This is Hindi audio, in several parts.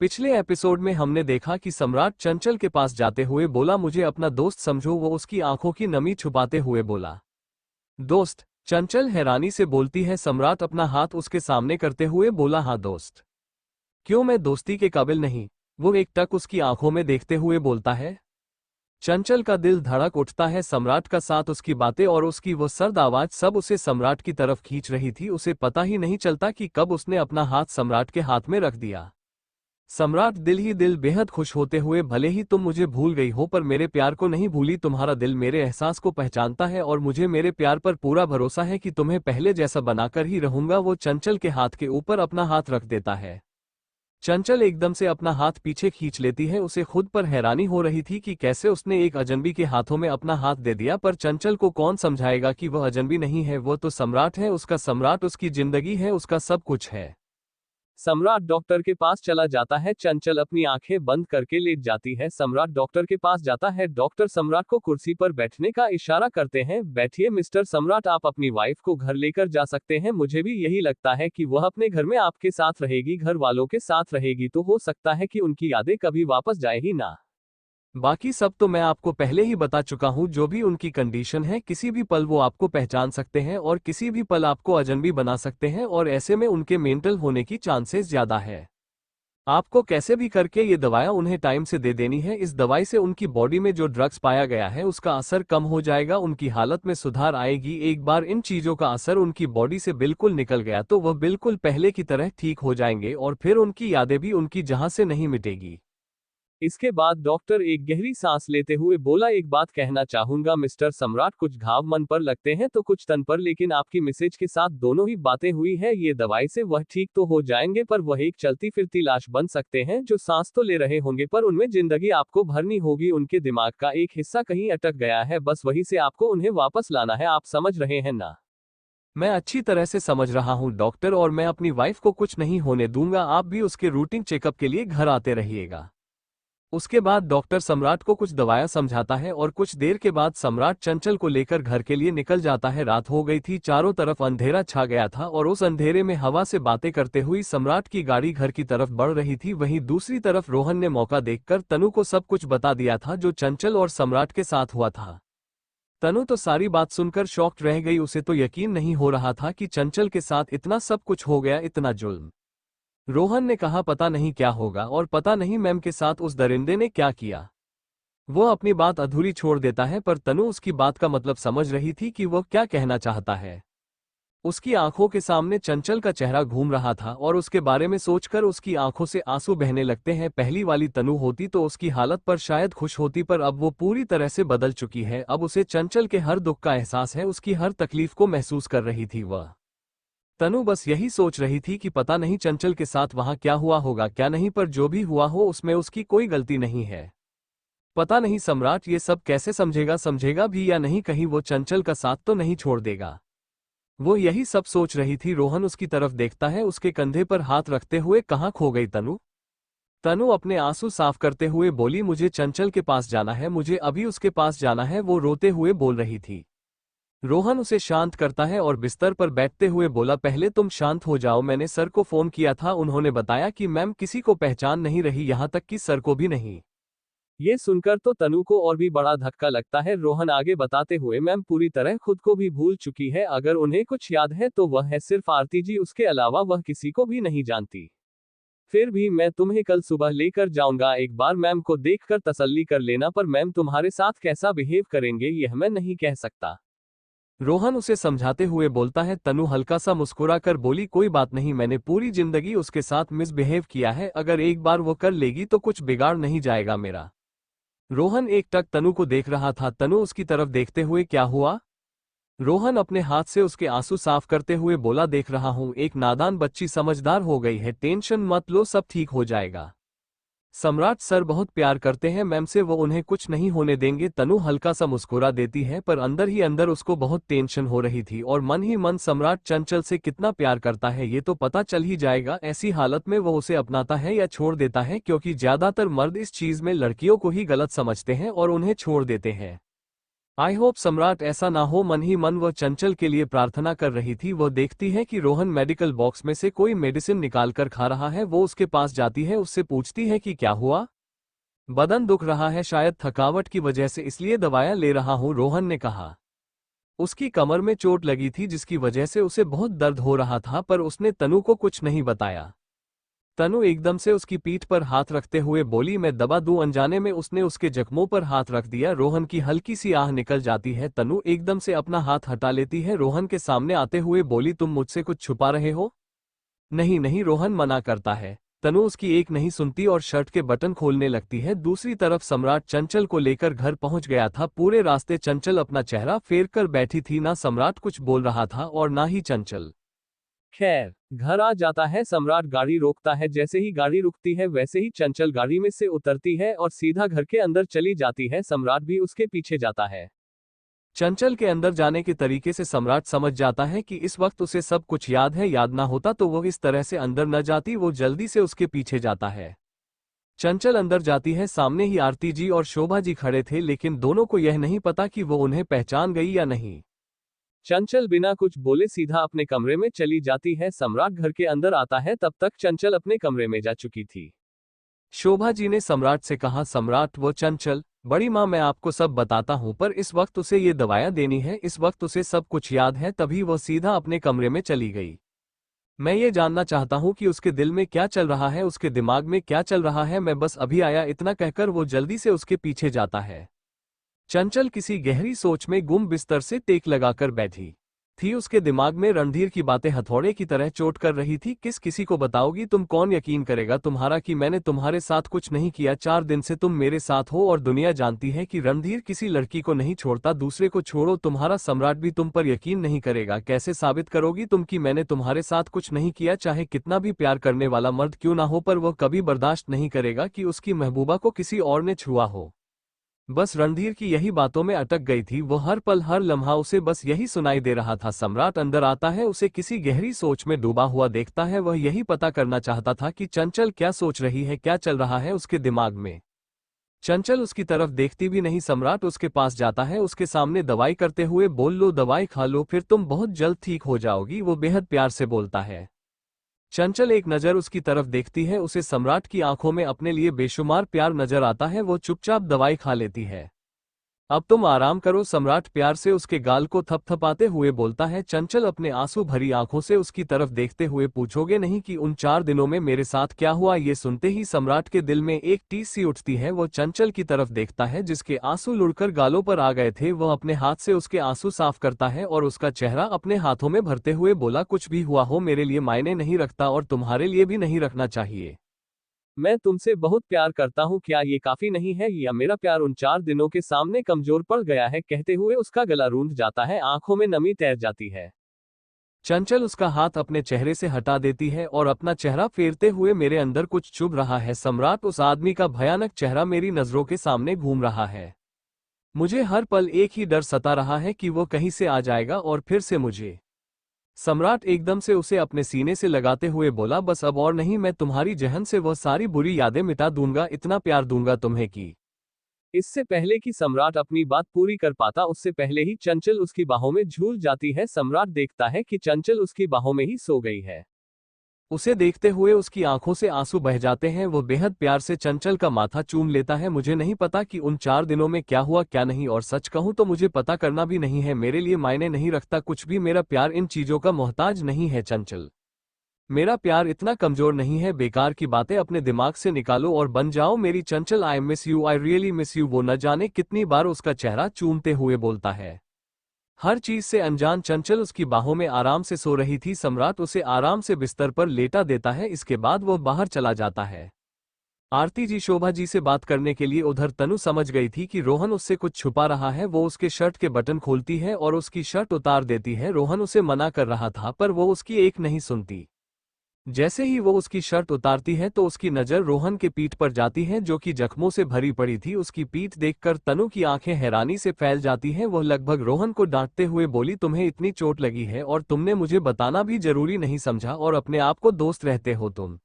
पिछले एपिसोड में हमने देखा कि सम्राट चंचल के पास जाते हुए बोला, मुझे अपना दोस्त समझो। वो उसकी आंखों की नमी छुपाते हुए बोला, दोस्त। चंचल हैरानी से बोलती है। सम्राट अपना हाथ उसके सामने करते हुए बोला, हाँ दोस्त। क्यों, मैं दोस्ती के काबिल नहीं? वो एक टक उसकी आंखों में देखते हुए बोलता है। चंचल का दिल धड़क उठता है। सम्राट का साथ, उसकी बातें और उसकी वो सर्द आवाज सब उसे सम्राट की तरफ खींच रही थी। उसे पता ही नहीं चलता कि कब उसने अपना हाथ सम्राट के हाथ में रख दिया। सम्राट दिल ही दिल बेहद खुश होते हुए, भले ही तुम मुझे भूल गई हो पर मेरे प्यार को नहीं भूली। तुम्हारा दिल मेरे एहसास को पहचानता है और मुझे मेरे प्यार पर पूरा भरोसा है कि तुम्हें पहले जैसा बनाकर ही रहूंगा। वो चंचल के हाथ के ऊपर अपना हाथ रख देता है। चंचल एकदम से अपना हाथ पीछे खींच लेती है। उसे खुद पर हैरानी हो रही थी कि कैसे उसने एक अजनबी के हाथों में अपना हाथ दे दिया, पर चंचल को कौन समझाएगा कि वह अजनबी नहीं है। वो तो सम्राट है, उसका सम्राट उसकी जिंदगी है, उसका सब कुछ है। सम्राट डॉक्टर के पास चला जाता है। चंचल अपनी आंखें बंद करके लेट जाती है। सम्राट डॉक्टर के पास जाता है। डॉक्टर सम्राट को कुर्सी पर बैठने का इशारा करते हैं। बैठिए मिस्टर सम्राट, आप अपनी वाइफ को घर लेकर जा सकते हैं। मुझे भी यही लगता है कि वह अपने घर में आपके साथ रहेगी, घर वालों के साथ रहेगी, तो हो सकता है कि उनकी यादें कभी वापस जाए ही ना। बाकी सब तो मैं आपको पहले ही बता चुका हूं। जो भी उनकी कंडीशन है, किसी भी पल वो आपको पहचान सकते हैं और किसी भी पल आपको अजनबी बना सकते हैं, और ऐसे में उनके मेंटल होने की चांसेस ज्यादा है। आपको कैसे भी करके ये दवाइयां उन्हें टाइम से दे देनी है। इस दवाई से उनकी बॉडी में जो ड्रग्स पाया गया है उसका असर कम हो जाएगा, उनकी हालत में सुधार आएगी। एक बार इन चीजों का असर उनकी बॉडी से बिल्कुल निकल गया तो वह बिल्कुल पहले की तरह ठीक हो जाएंगे और फिर उनकी यादें भी उनकी जहां से नहीं मिटेगी। इसके बाद डॉक्टर एक गहरी सांस लेते हुए बोला, एक बात कहना चाहूंगा मिस्टर सम्राट, कुछ घाव मन पर लगते हैं तो कुछ तन पर, लेकिन आपकी मिसेज के साथ दोनों ही बातें हुई है। ये दवाई से वह ठीक तो हो जाएंगे पर वह एक चलती फिरती लाश बन सकते हैं, जो सांस तो ले रहे होंगे पर उनमें जिंदगी आपको भरनी होगी। उनके दिमाग का एक हिस्सा कहीं अटक गया है, बस वहीं से आपको उन्हें वापस लाना है। आप समझ रहे हैं ना? मैं अच्छी तरह से समझ रहा हूं डॉक्टर, और मैं अपनी वाइफ को कुछ नहीं होने दूंगा। आप भी उसके रूटीन चेकअप के लिए घर आते रहिएगा। उसके बाद डॉक्टर सम्राट को कुछ दवाइयां समझाता है और कुछ देर के बाद सम्राट चंचल को लेकर घर के लिए निकल जाता है। रात हो गई थी, चारों तरफ अंधेरा छा गया था और उस अंधेरे में हवा से बातें करते हुई सम्राट की गाड़ी घर की तरफ बढ़ रही थी। वहीं दूसरी तरफ रोहन ने मौका देखकर तनु को सब कुछ बता दिया था जो चंचल और सम्राट के साथ हुआ था। तनु तो सारी बात सुनकर शॉक्ड रह गई। उसे तो यकीन नहीं हो रहा था कि चंचल के साथ इतना सब कुछ हो गया, इतना जुल्म। रोहन ने कहा, पता नहीं क्या होगा और पता नहीं मैम के साथ उस दरिंदे ने क्या किया। वो अपनी बात अधूरी छोड़ देता है पर तनु उसकी बात का मतलब समझ रही थी कि वह क्या कहना चाहता है। उसकी आंखों के सामने चंचल का चेहरा घूम रहा था और उसके बारे में सोचकर उसकी आंखों से आंसू बहने लगते हैं। पहली वाली तनु होती तो उसकी हालत पर शायद खुश होती, पर अब वो पूरी तरह से बदल चुकी है। अब उसे चंचल के हर दुख का एहसास है, उसकी हर तकलीफ को महसूस कर रही थी वह। तनु बस यही सोच रही थी कि पता नहीं चंचल के साथ वहां क्या हुआ होगा क्या नहीं, पर जो भी हुआ हो उसमें उसकी कोई गलती नहीं है। पता नहीं सम्राट ये सब कैसे समझेगा, समझेगा भी या नहीं, कहीं वो चंचल का साथ तो नहीं छोड़ देगा। वो यही सब सोच रही थी। रोहन उसकी तरफ देखता है, उसके कंधे पर हाथ रखते हुए, कहाँ खो गई तनु? तनु अपने आंसू साफ करते हुए बोली, मुझे चंचल के पास जाना है, मुझे अभी उसके पास जाना है। वो रोते हुए बोल रही थी। रोहन उसे शांत करता है और बिस्तर पर बैठते हुए बोला, पहले तुम शांत हो जाओ। मैंने सर को फोन किया था, उन्होंने बताया कि मैम किसी को पहचान नहीं रही, यहां तक कि सर को भी नहीं। ये सुनकर तो तनु को और भी बड़ा धक्का लगता है। रोहन आगे बताते हुए, मैम पूरी तरह खुद को भी भूल चुकी है। अगर उन्हें कुछ याद है तो वह है सिर्फ आरती जी, उसके अलावा वह किसी को भी नहीं जानती। फिर भी मैं तुम्हें कल सुबह लेकर जाऊंगा, एक बार मैम को देखकर तसल्ली कर लेना, पर मैम तुम्हारे साथ कैसा बिहेव करेंगे यह मैं नहीं कह सकता। रोहन उसे समझाते हुए बोलता है। तनु हल्का सा मुस्कुरा कर बोली, कोई बात नहीं, मैंने पूरी जिंदगी उसके साथ मिसबिहेव किया है, अगर एक बार वो कर लेगी तो कुछ बिगाड़ नहीं जाएगा मेरा। रोहन एक टक तनु को देख रहा था। तनु उसकी तरफ देखते हुए, क्या हुआ? रोहन अपने हाथ से उसके आंसू साफ करते हुए बोला, देख रहा हूं एक नादान बच्ची समझदार हो गई है, टेंशन मत लो, सब ठीक हो जाएगा। सम्राट सर बहुत प्यार करते हैं मैम से, वो उन्हें कुछ नहीं होने देंगे। तनु हल्का सा मुस्कुरा देती है, पर अंदर ही अंदर उसको बहुत टेंशन हो रही थी और मन ही मन सम्राट चंचल से कितना प्यार करता है ये तो पता चल ही जाएगा। ऐसी हालत में वो उसे अपनाता है या छोड़ देता है, क्योंकि ज्यादातर मर्द इस चीज में लड़कियों को ही गलत समझते हैं और उन्हें छोड़ देते हैं। आई होप सम्राट ऐसा ना हो। मन ही मन वह चंचल के लिए प्रार्थना कर रही थी। वह देखती है कि रोहन मेडिकल बॉक्स में से कोई मेडिसिन निकाल कर खा रहा है। वो उसके पास जाती है, उससे पूछती है कि क्या हुआ। बदन दुख रहा है, शायद थकावट की वजह से, इसलिए दवाइयां ले रहा हूं, रोहन ने कहा। उसकी कमर में चोट लगी थी जिसकी वजह से उसे बहुत दर्द हो रहा था, पर उसने तनु को कुछ नहीं बताया। तनु एकदम से उसकी पीठ पर हाथ रखते हुए बोली, मैं दबा दूं। अनजाने में उसने उसके जख्मों पर हाथ रख दिया। रोहन की हल्की सी आह निकल जाती है। तनु एकदम से अपना हाथ हटा लेती है। रोहन के सामने आते हुए बोली, तुम मुझसे कुछ छुपा रहे हो? नहीं नहीं, रोहन मना करता है। तनु उसकी एक नहीं सुनती और शर्ट के बटन खोलने लगती है। दूसरी तरफ सम्राट चंचल को लेकर घर पहुंच गया था। पूरे रास्ते चंचल अपना चेहरा फेर कर बैठी थी। ना सम्राट कुछ बोल रहा था और ना ही चंचल। खैर, घर आ जाता है। सम्राट गाड़ी रोकता है। जैसे ही गाड़ी रुकती है वैसे ही चंचल गाड़ी में से उतरती है और सीधा घर के अंदर चली जाती है। सम्राट भी उसके पीछे जाता है। चंचल के अंदर जाने के तरीके से सम्राट समझ जाता है कि इस वक्त उसे सब कुछ याद है। याद ना होता तो वो इस तरह से अंदर न जाती। वो जल्दी से उसके पीछे जाता है। चंचल अंदर जाती है। सामने ही आरती जी और शोभा जी खड़े थे, लेकिन दोनों को यह नहीं पता कि वो उन्हें पहचान गई या नहीं। चंचल बिना कुछ बोले सीधा अपने कमरे में चली जाती है। सम्राट घर के अंदर आता है, तब तक चंचल अपने कमरे में जा चुकी थी। शोभा जी ने सम्राट से कहा, सम्राट वो चंचल, बड़ी माँ मैं आपको सब बताता हूँ, पर इस वक्त उसे ये दवाइयाँ देनी है। इस वक्त उसे सब कुछ याद है। तभी वो सीधा अपने कमरे में चली गई। मैं ये जानना चाहता हूँ कि उसके दिल में क्या चल रहा है, उसके दिमाग में क्या चल रहा है। मैं बस अभी आया, इतना कहकर वो जल्दी से उसके पीछे जाता है। चंचल किसी गहरी सोच में गुम बिस्तर से टेक लगाकर बैठी थी। उसके दिमाग में रणधीर की बातें हथौड़े की तरह चोट कर रही थी। किस किसी को बताओगी तुम? कौन यकीन करेगा तुम्हारा कि मैंने तुम्हारे साथ कुछ नहीं किया? 4 दिन से तुम मेरे साथ हो और दुनिया जानती है कि रणधीर किसी लड़की को नहीं छोड़ता। दूसरे को छोड़ो, तुम्हारा सम्राट भी तुम पर यकीन नहीं करेगा। कैसे साबित करोगी तुम कि मैंने तुम्हारे साथ कुछ नहीं किया? चाहे कितना भी प्यार करने वाला मर्द क्यों ना हो, पर वह कभी बर्दाश्त नहीं करेगा कि उसकी महबूबा को किसी और ने छुआ हो। बस रणधीर की यही बातों में अटक गई थी। वो हर पल हर लम्हा उसे बस यही सुनाई दे रहा था। सम्राट अंदर आता है, उसे किसी गहरी सोच में डूबा हुआ देखता है। वह यही पता करना चाहता था कि चंचल क्या सोच रही है, क्या चल रहा है उसके दिमाग में। चंचल उसकी तरफ देखती भी नहीं। सम्राट उसके पास जाता है, उसके सामने दवाई करते हुए बोल लो, दवाई खा लो, फिर तुम बहुत जल्द ठीक हो जाओगी। वो बेहद प्यार से बोलता है। चंचल एक नज़र उसकी तरफ देखती है। उसे सम्राट की आंखों में अपने लिए बेशुमार प्यार नजर आता है। वो चुपचाप दवाई खा लेती है। अब तुम आराम करो, सम्राट प्यार से उसके गाल को थपथपाते हुए बोलता है। चंचल अपने आंसू भरी आंखों से उसकी तरफ देखते हुए, पूछोगे नहीं कि उन 4 दिनों में मेरे साथ क्या हुआ? ये सुनते ही सम्राट के दिल में एक टीस सी उठती है। वो चंचल की तरफ देखता है जिसके आंसू लुढ़कर गालों पर आ गए थे। वह अपने हाथ से उसके आंसू साफ करता है और उसका चेहरा अपने हाथों में भरते हुए बोला, कुछ भी हुआ हो मेरे लिए मायने नहीं रखता और तुम्हारे लिए भी नहीं रखना चाहिए। मैं तुमसे बहुत प्यार करता हूँ, क्या ये काफी नहीं है? या मेरा प्यार उन 4 दिनों के सामने कमजोर पड़ गया है? कहते हुए उसका गला रूंध जाता है, आंखों में नमी तैर जाती है। चंचल उसका हाथ अपने चेहरे से हटा देती है और अपना चेहरा फेरते हुए, मेरे अंदर कुछ चुभ रहा है सम्राट। उस आदमी का भयानक चेहरा मेरी नजरों के सामने घूम रहा है। मुझे हर पल एक ही डर सता रहा है कि वो कहीं से आ जाएगा और फिर से मुझे। सम्राट एकदम से उसे अपने सीने से लगाते हुए बोला, बस अब और नहीं, मैं तुम्हारी जहन से वह सारी बुरी यादें मिटा दूंगा, इतना प्यार दूंगा तुम्हें कि। इससे पहले कि सम्राट अपनी बात पूरी कर पाता, उससे पहले ही चंचल उसकी बाहों में झूल जाती है। सम्राट देखता है कि चंचल उसकी बाहों में ही सो गई है। उसे देखते हुए उसकी आंखों से आंसू बह जाते हैं। वो बेहद प्यार से चंचल का माथा चूम लेता है। मुझे नहीं पता कि उन 4 दिनों में क्या हुआ क्या नहीं, और सच कहूं तो मुझे पता करना भी नहीं है। मेरे लिए मायने नहीं रखता कुछ भी। मेरा प्यार इन चीजों का मोहताज नहीं है चंचल। मेरा प्यार इतना कमजोर नहीं है। बेकार की बातें अपने दिमाग से निकालो और बन जाओ मेरी चंचल। I miss you, I really miss you. वो न जाने कितनी बार उसका चेहरा चूमते हुए बोलता है। हर चीज से अनजान चंचल उसकी बाहों में आराम से सो रही थी। सम्राट उसे आराम से बिस्तर पर लेटा देता है। इसके बाद वो बाहर चला जाता है। आरती जी शोभा जी से बात करने के लिए उधर। तनु समझ गई थी कि रोहन उससे कुछ छुपा रहा है। वो उसके शर्ट के बटन खोलती है और उसकी शर्ट उतार देती है। रोहन उसे मना कर रहा था पर वो उसकी एक नहीं सुनती। जैसे ही वो उसकी शर्ट उतारती है तो उसकी नज़र रोहन के पीठ पर जाती है जो कि जख्मों से भरी पड़ी थी। उसकी पीठ देखकर तनु की आंखें हैरानी से फैल जाती हैं। वह लगभग रोहन को डांटते हुए बोली, तुम्हें इतनी चोट लगी है और तुमने मुझे बताना भी जरूरी नहीं समझा और अपने आप को दोस्त रहते हो तुम।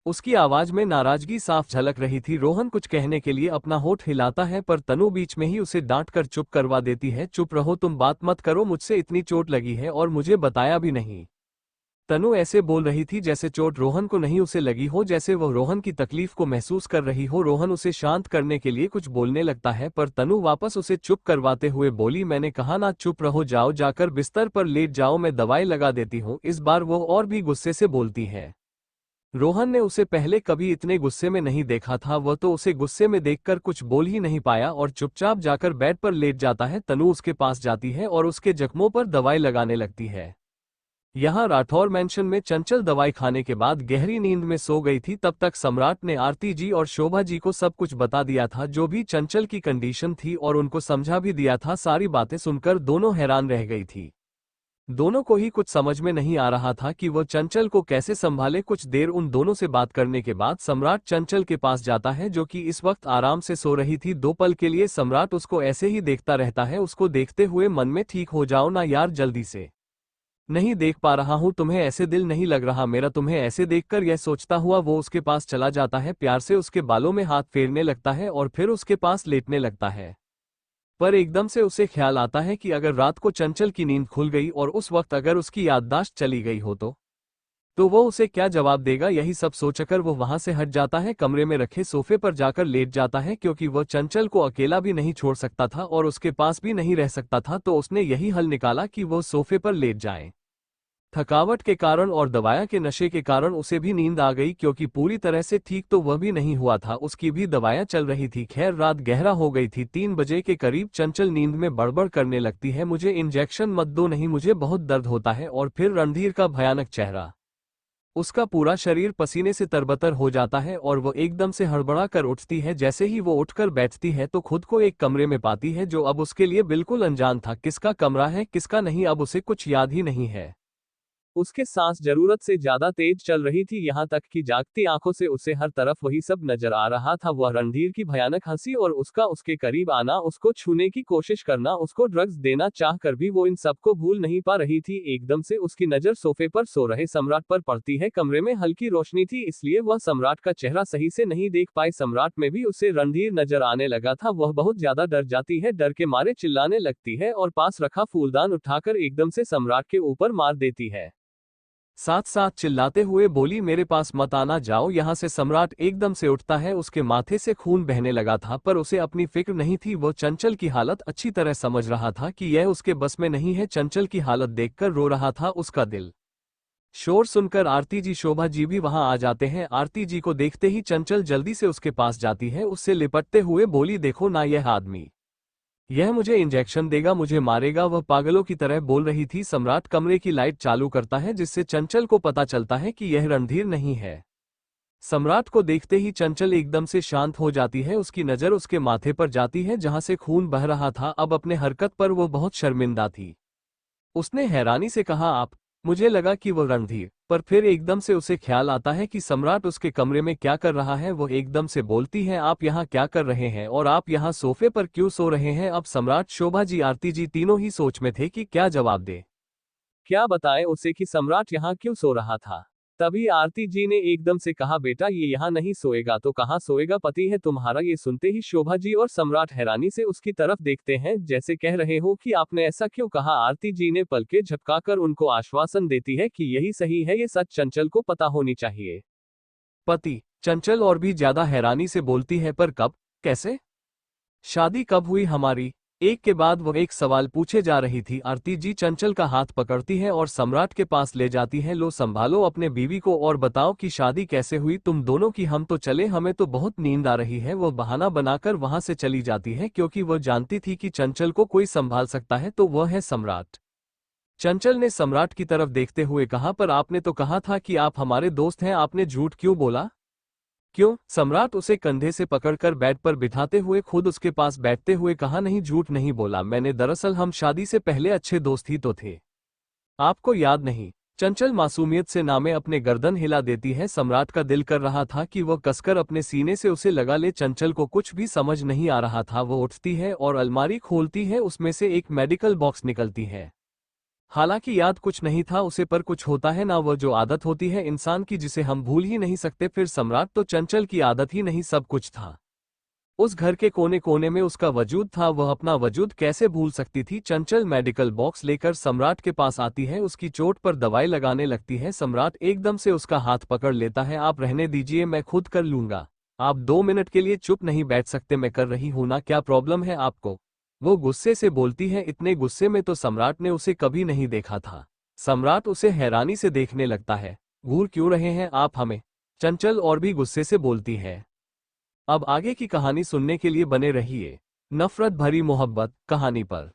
उसकी आवाज में नाराजगी साफ झलक रही थी। रोहन कुछ कहने के लिए अपना होठ हिलाता है पर तनु बीच में ही उसे डांट कर चुप करवा देती है। चुप रहो, तुम बात मत करो, मुझसे इतनी चोट लगी है और मुझे बताया भी नहीं। तनु ऐसे बोल रही थी जैसे चोट रोहन को नहीं उसे लगी हो, जैसे वह रोहन की तकलीफ को महसूस कर रही हो। रोहन उसे शांत करने के लिए कुछ बोलने लगता है पर तनु वापस उसे चुप करवाते हुए बोली, मैंने कहा ना चुप रहो, जाओ जाकर बिस्तर पर लेट जाओ, मैं दवाई लगा देती हूँ। इस बार वो और भी गुस्से से बोलती है। रोहन ने उसे पहले कभी इतने गुस्से में नहीं देखा था। वह तो उसे गुस्से में देखकर कुछ बोल ही नहीं पाया और चुपचाप जाकर बेड पर लेट जाता है। तनु उसके पास जाती है और उसके जख्मों पर दवाई लगाने लगती है। यहाँ राठौर मैंशन में चंचल दवाई खाने के बाद गहरी नींद में सो गई थी। तब तक सम्राट ने आरती जी और शोभा जी को सब कुछ बता दिया था, जो भी चंचल की कंडीशन थी, और उनको समझा भी दिया था। सारी बातें सुनकर दोनों हैरान रह गई थी। दोनों को ही कुछ समझ में नहीं आ रहा था कि वह चंचल को कैसे संभाले। कुछ देर उन दोनों से बात करने के बाद सम्राट चंचल के पास जाता है, जो कि इस वक्त आराम से सो रही थी। 2 पल के लिए सम्राट उसको ऐसे ही देखता रहता है, उसको देखते हुए मन में, ठीक हो जाओ ना यार जल्दी से, नहीं देख पा रहा हूं तुम्हें, ऐसे दिल नहीं लग रहा मेरा तुम्हें ऐसे देखकर। यह सोचता हुआ वो उसके पास चला जाता है, प्यार से उसके बालों में हाथ फेरने लगता है और फिर उसके पास लेटने लगता है। पर एकदम से उसे ख्याल आता है कि अगर रात को चंचल की नींद खुल गई और उस वक्त अगर उसकी याददाश्त चली गई हो तो वो उसे क्या जवाब देगा। यही सब सोचकर वो वहां से हट जाता है, कमरे में रखे सोफे पर जाकर लेट जाता है, क्योंकि वह चंचल को अकेला भी नहीं छोड़ सकता था और उसके पास भी नहीं रह सकता था। तो उसने यही हल निकाला कि वो सोफे पर लेट जाए। थकावट के कारण और दवाया के नशे के कारण उसे भी नींद आ गई, क्योंकि पूरी तरह से ठीक तो वह भी नहीं हुआ था, उसकी भी दवायां चल रही थी। खैर रात गहरा हो गई थी। 3 बजे के करीब चंचल नींद में बड़बड़ करने लगती है, मुझे इंजेक्शन मत दो, नहीं मुझे बहुत दर्द होता है। और फिर रणधीर का भयानक चेहरा, उसका पूरा शरीर पसीने से तरबतर हो जाता है और वो एकदम से हड़बड़ा कर उठती है। जैसे ही वो उठकर बैठती है तो खुद को एक कमरे में पाती है जो अब उसके लिए बिल्कुल अनजान था। किसका कमरा है किसका नहीं अब उसे कुछ याद ही नहीं है। उसके सांस जरूरत से ज्यादा तेज चल रही थी, यहाँ तक कि जागती आंखों से उसे हर तरफ वही सब नजर आ रहा था। वह रणधीर की भयानक हंसी और उसका उसके करीब आना, उसको छूने की कोशिश करना, उसको ड्रग्स देना चाह कर भी वो इन सबको भूल नहीं पा रही थी। एकदम से उसकी नजर सोफे पर सो रहे सम्राट पर पड़ती है। कमरे में हल्की रोशनी थी, इसलिए वह सम्राट का चेहरा सही से नहीं देख पाई। सम्राट में भी उसे रणधीर नजर आने लगा था। वह बहुत ज्यादा डर जाती है, डर के मारे चिल्लाने लगती है और पास रखा फूलदान उठाकर एकदम से सम्राट के ऊपर मार देती है। साथ साथ चिल्लाते हुए बोली, मेरे पास मत आना, जाओ यहां से। सम्राट एकदम से उठता है, उसके माथे से खून बहने लगा था, पर उसे अपनी फिक्र नहीं थी। वो चंचल की हालत अच्छी तरह समझ रहा था कि यह उसके बस में नहीं है। चंचल की हालत देखकर रो रहा था उसका दिल। शोर सुनकर आरती जी शोभा जी भी वहां आ जाते हैं। आरती जी को देखते ही चंचल जल्दी से उसके पास जाती है, उससे लिपटते हुए बोली, देखो ना यह आदमी, यह मुझे इंजेक्शन देगा, मुझे मारेगा। वह पागलों की तरह बोल रही थी। सम्राट कमरे की लाइट चालू करता है, जिससे चंचल को पता चलता है कि यह रणधीर नहीं है। सम्राट को देखते ही चंचल एकदम से शांत हो जाती है, उसकी नजर उसके माथे पर जाती है जहां से खून बह रहा था। अब अपने हरकत पर वो बहुत शर्मिंदा थी। उसने हैरानी से कहा, आप? मुझे लगा कि वो रणधीर, पर फिर एकदम से उसे ख्याल आता है कि सम्राट उसके कमरे में क्या कर रहा है। वो एकदम से बोलती है, आप यहाँ क्या कर रहे हैं और आप यहाँ सोफे पर क्यों सो रहे हैं? अब सम्राट, शोभा जी, आरती जी तीनों ही सोच में थे कि क्या जवाब दे, क्या बताए उसे कि सम्राट यहाँ क्यों सो रहा था। तभी आरती जी ने एकदम से कहा, बेटा ये यहाँ नहीं सोएगा तो कहाँ सोएगा, पति है तुम्हारा। ये सुनते ही शोभा जी और सम्राट हैरानी से उसकी तरफ देखते हैं, जैसे कह रहे हो कि आपने ऐसा क्यों कहा। आरती जी ने पलके झपकाकर उनको आश्वासन देती है कि यही सही है, ये सच चंचल को पता होनी चाहिए। पति, चंचल और भी ज्यादा हैरानी से बोलती है, पर कब, कैसे, शादी कब हुई हमारी? एक के बाद वो एक सवाल पूछे जा रही थी। आरती जी चंचल का हाथ पकड़ती है और सम्राट के पास ले जाती है, लो संभालो अपने बीवी को और बताओ कि शादी कैसे हुई तुम दोनों की। हम तो चले, हमें तो बहुत नींद आ रही है। वो बहाना बनाकर वहां से चली जाती है, क्योंकि वह जानती थी कि चंचल को कोई संभाल सकता है तो वह है सम्राट। चंचल ने सम्राट की तरफ देखते हुए कहा, पर आपने तो कहा था कि आप हमारे दोस्त हैं, आपने झूठ क्यों बोला? क्यों? सम्राट उसे कंधे से पकड़कर बेड पर बिठाते हुए खुद उसके पास बैठते हुए कहा, नहीं झूठ नहीं बोला मैंने, दरअसल हम शादी से पहले अच्छे दोस्त ही तो थे, आपको याद नहीं? चंचल मासूमियत से नामे अपने गर्दन हिला देती है। सम्राट का दिल कर रहा था कि वह कसकर अपने सीने से उसे लगा ले। चंचल को कुछ भी समझ नहीं आ रहा था। वो उठती है और अलमारी खोलती है, उसमें से एक मेडिकल बॉक्स निकलती है। हालांकि याद कुछ नहीं था उसे, पर कुछ होता है ना, वो जो आदत होती है इंसान की जिसे हम भूल ही नहीं सकते। फिर सम्राट तो चंचल की आदत ही नहीं, सब कुछ था। उस घर के कोने कोने में उसका वजूद था, वह अपना वजूद कैसे भूल सकती थी। चंचल मेडिकल बॉक्स लेकर सम्राट के पास आती है, उसकी चोट पर दवाई लगाने लगती है। सम्राट एकदम से उसका हाथ पकड़ लेता है। आप रहने दीजिए, मैं खुद कर लूंगा। आप 2 मिनट के लिए चुप नहीं बैठ सकते? मैं कर रही हूं ना, क्या प्रॉब्लम है आपको? वो गुस्से से बोलती है। इतने गुस्से में तो सम्राट ने उसे कभी नहीं देखा था। सम्राट उसे हैरानी से देखने लगता है। घूर क्यों रहे हैं आप हमें? चंचल और भी गुस्से से बोलती है। अब आगे की कहानी सुनने के लिए बने रहिए नफरत भरी मोहब्बत कहानी पर।